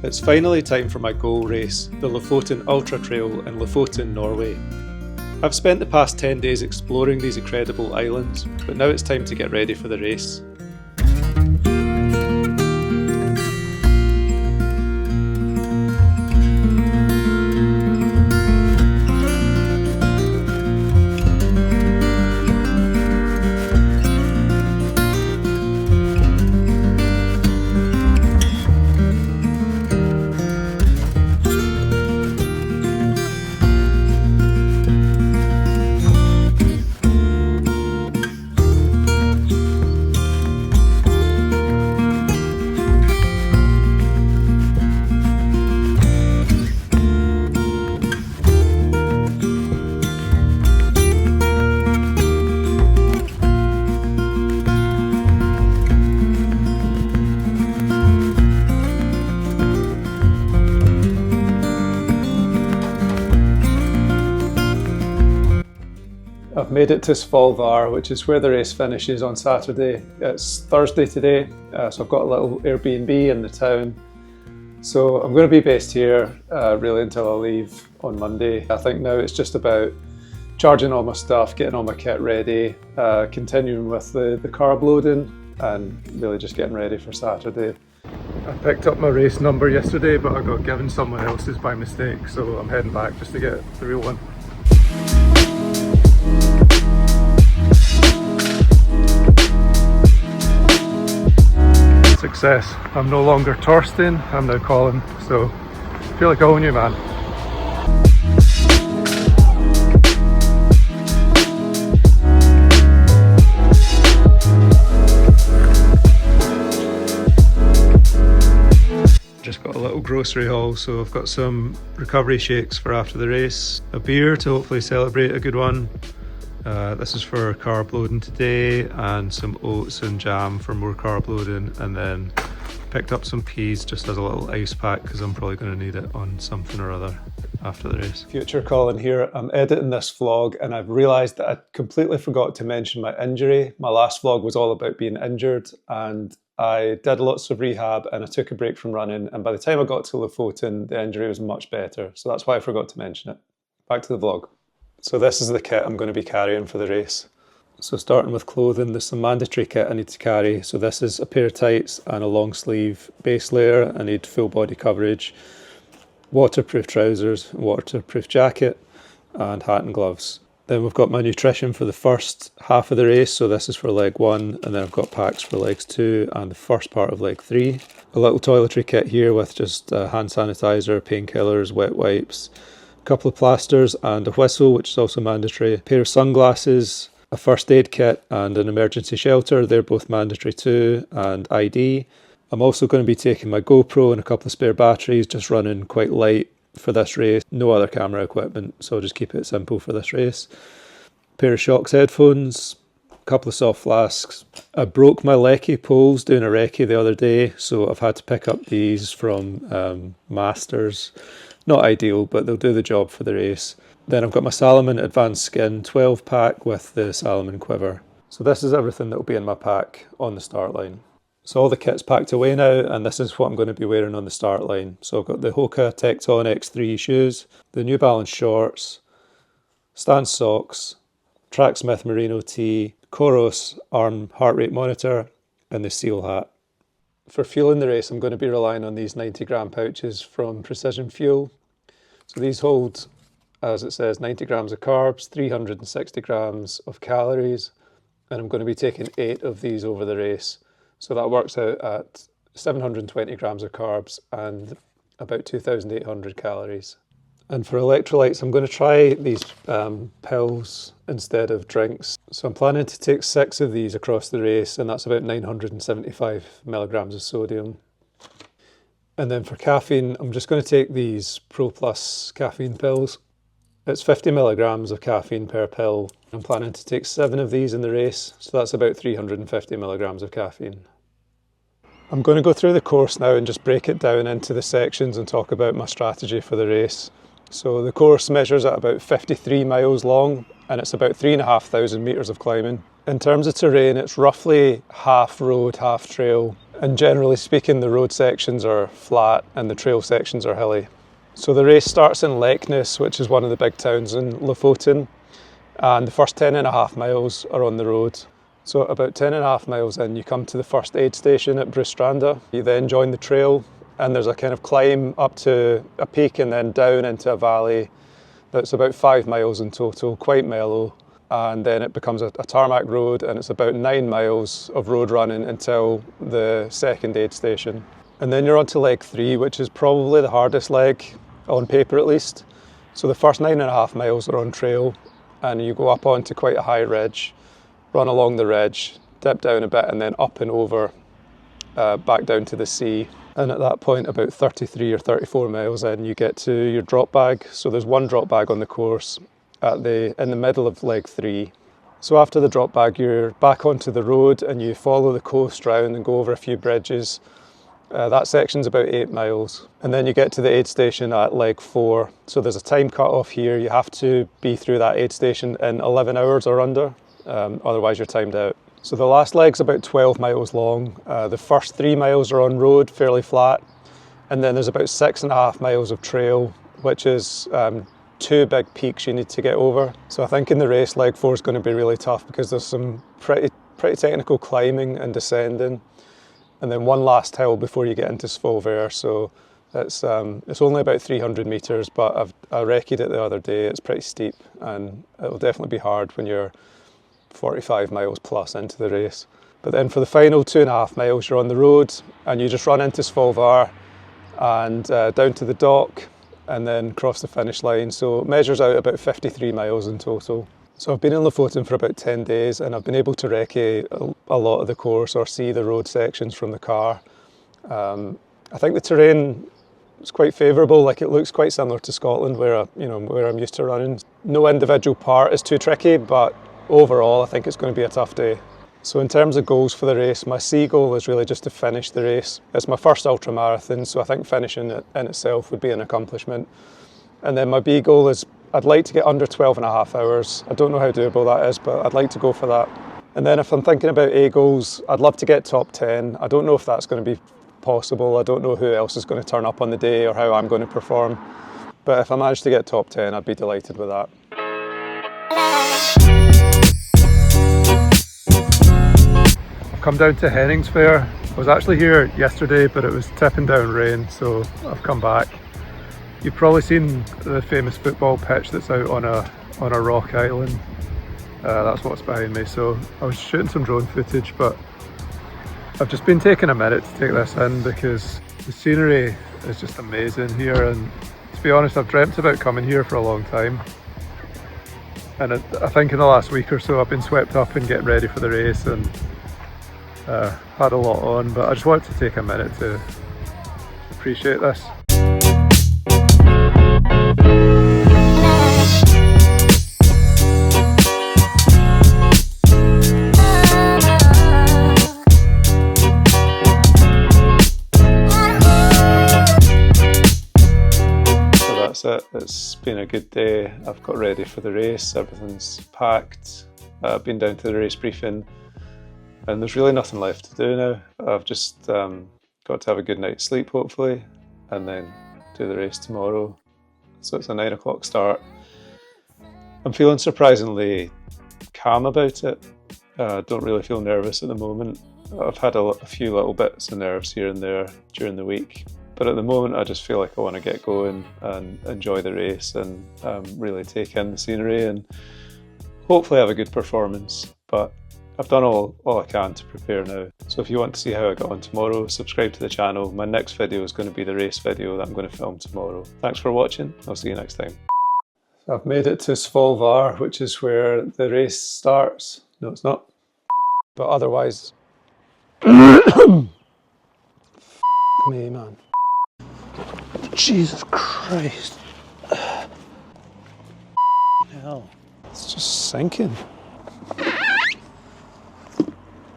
It's finally time for my goal race, the Lofoten Ultra-Trail in Lofoten, Norway. I've spent the past 10 days exploring these incredible islands, but now it's time to get ready for the race. I've made it to Svolvaer, which is where the race finishes on Saturday. It's Thursday today, so I've got a little Airbnb in the town. So I'm going to be based here really until I leave on Monday. I think now it's just about charging all my stuff, getting all my kit ready, continuing with the carb loading and really just getting ready for Saturday. I picked up my race number yesterday, but I got given someone else's by mistake, so I'm heading back just to get the real one. Success. I'm no longer Torsten, I'm now Colin, so I feel like I own you, man. Just got a little grocery haul, so I've got some recovery shakes for after the race, a beer to hopefully celebrate a good one. This is for carb loading today, and some oats and jam for more carb loading, and then picked up some peas just as a little ice pack because I'm probably going to need it on something or other after the race. Future Colin here. I'm editing this vlog and I've realised that I completely forgot to mention my injury. My last vlog was all about being injured and I did lots of rehab and I took a break from running, and by the time I got to Lofoten the injury was much better, so that's why I forgot to mention it. Back to the vlog. So this is the kit I'm going to be carrying for the race. So starting with clothing, there's some mandatory kit I need to carry. So this is a pair of tights and a long sleeve base layer. I need full body coverage, waterproof trousers, waterproof jacket, and hat and gloves. Then we've got my nutrition for the first half of the race. So this is for leg 1, and then I've got packs for legs 2 and the first part of leg 3. A little toiletry kit here with just hand sanitizer, painkillers, wet wipes, couple of plasters and a whistle, which is also mandatory, a pair of sunglasses, a first aid kit and an emergency shelter, they're both mandatory too, and ID. I'm also going to be taking my GoPro and a couple of spare batteries, just running quite light for this race. No other camera equipment, so I'll just keep it simple for this race. A pair of Shocks headphones, a couple of soft flasks. I broke my Lecky poles doing a recce the other day, so I've had to pick up these from Masters. Not ideal, but they'll do the job for the race. Then I've got my Salomon Advanced Skin 12 pack with the Salomon quiver. So this is everything that will be in my pack on the start line. So all the kit's packed away now, and this is what I'm going to be wearing on the start line. So I've got the Hoka Tecton X3 shoes, the New Balance shorts, Stance socks, Tracksmith merino tee, Coros arm heart rate monitor, and the Seal hat. For fueling the race, I'm going to be relying on these 90-gram pouches from Precision Fuel. So these hold, as it says, 90 grams of carbs, 360 grams of calories, and I'm going to be taking 8 of these over the race. So that works out at 720 grams of carbs and about 2,800 calories. And for electrolytes, I'm going to try these pills instead of drinks. So I'm planning to take 6 of these across the race, and that's about 975 milligrams of sodium. And then for caffeine, I'm just going to take these Pro Plus caffeine pills. It's 50 milligrams of caffeine per pill. I'm planning to take 7 of these in the race, so that's about 350 milligrams of caffeine. I'm going to go through the course now and just break it down into the sections and talk about my strategy for the race. So the course measures at about 53 miles long, and it's about 3,500 metres of climbing. In terms of terrain, it's roughly half road, half trail. And generally speaking, the road sections are flat and the trail sections are hilly. So the race starts in Leknes, which is one of the big towns in Lofoten, and the first 10.5 miles are on the road. So about 10.5 miles in, you come to the first aid station at Brustranda. You then join the trail, and there's a kind of climb up to a peak and then down into a valley that's about 5 miles in total, quite mellow. And then it becomes a tarmac road, and it's about 9 miles of road running until the second aid station. And then you're on to leg 3, which is probably the hardest leg, on paper at least. So the first 9.5 miles are on trail, and you go up onto quite a high ridge, run along the ridge, dip down a bit, and then up and over, back down to the sea. And at that point, about 33 or 34 miles in, you get to your drop bag. So there's one drop bag on the course in the middle of leg 3. So after the drop bag, you're back onto the road and you follow the coast round and go over a few bridges. That section's about 8 miles. And then you get to the aid station at leg 4. So there's a time cut off here. You have to be through that aid station in 11 hours or under, otherwise you're timed out. So the last leg's about 12 miles long. The first 3 miles are on road, fairly flat. And then there's about 6.5 miles of trail, which is 2 big peaks you need to get over. So I think in the race, leg 4 is going to be really tough because there's some pretty technical climbing and descending. And then one last hill before you get into Svolvaer. So it's only about 300 metres, but I recce'd it the other day. It's pretty steep, and it'll definitely be hard when you're 45 miles plus into the race. But then for the final 2.5 miles, you're on the road and you just run into Svolvaer and down to the dock and then cross the finish line. So it measures out about 53 miles in total. So I've been in Lofoten for about 10 days and I've been able to recce a lot of the course or see the road sections from the car. I think the terrain is quite favourable. Like, it looks quite similar to Scotland where I'm used to running. No individual part is too tricky, but overall I think it's going to be a tough day. So in terms of goals for the race, my C goal is really just to finish the race. It's my first ultra marathon, so I think finishing it in itself would be an accomplishment. And then my B goal is I'd like to get under 12.5 hours. I don't know how doable that is, but I'd like to go for that. And then if I'm thinking about A goals, I'd love to get top 10. I don't know if that's going to be possible. I don't know who else is going to turn up on the day or how I'm going to perform. But if I manage to get top 10, I'd be delighted with that. I've come down to Henningsvaer. I was actually here yesterday, but it was tipping down rain, so I've come back. You've probably seen the famous football pitch that's out on a rock island. That's what's behind me. So I was shooting some drone footage, but I've just been taking a minute to take this in because the scenery is just amazing here. And to be honest, I've dreamt about coming here for a long time. And I think in the last week or so I've been swept up in getting ready for the race and had a lot on, but I just wanted to take a minute to appreciate this. It. It's been a good day. I've got ready for the race, everything's packed. I've been down to the race briefing and there's really nothing left to do now. I've just got to have a good night's sleep hopefully and then do the race tomorrow. So it's a 9 o'clock start. I'm feeling surprisingly calm about it. Don't really feel nervous at the moment. I've had a few little bits of nerves here and there during the week. But at the moment, I just feel like I want to get going and enjoy the race and really take in the scenery and hopefully have a good performance. But I've done all I can to prepare now. So if you want to see how I got on tomorrow, subscribe to the channel. My next video is going to be the race video that I'm going to film tomorrow. Thanks for watching. I'll see you next time. So I've made it to Svolvaer, which is where the race starts. No, it's not. But otherwise... me, man. Jesus Christ. Hell. It's just sinking.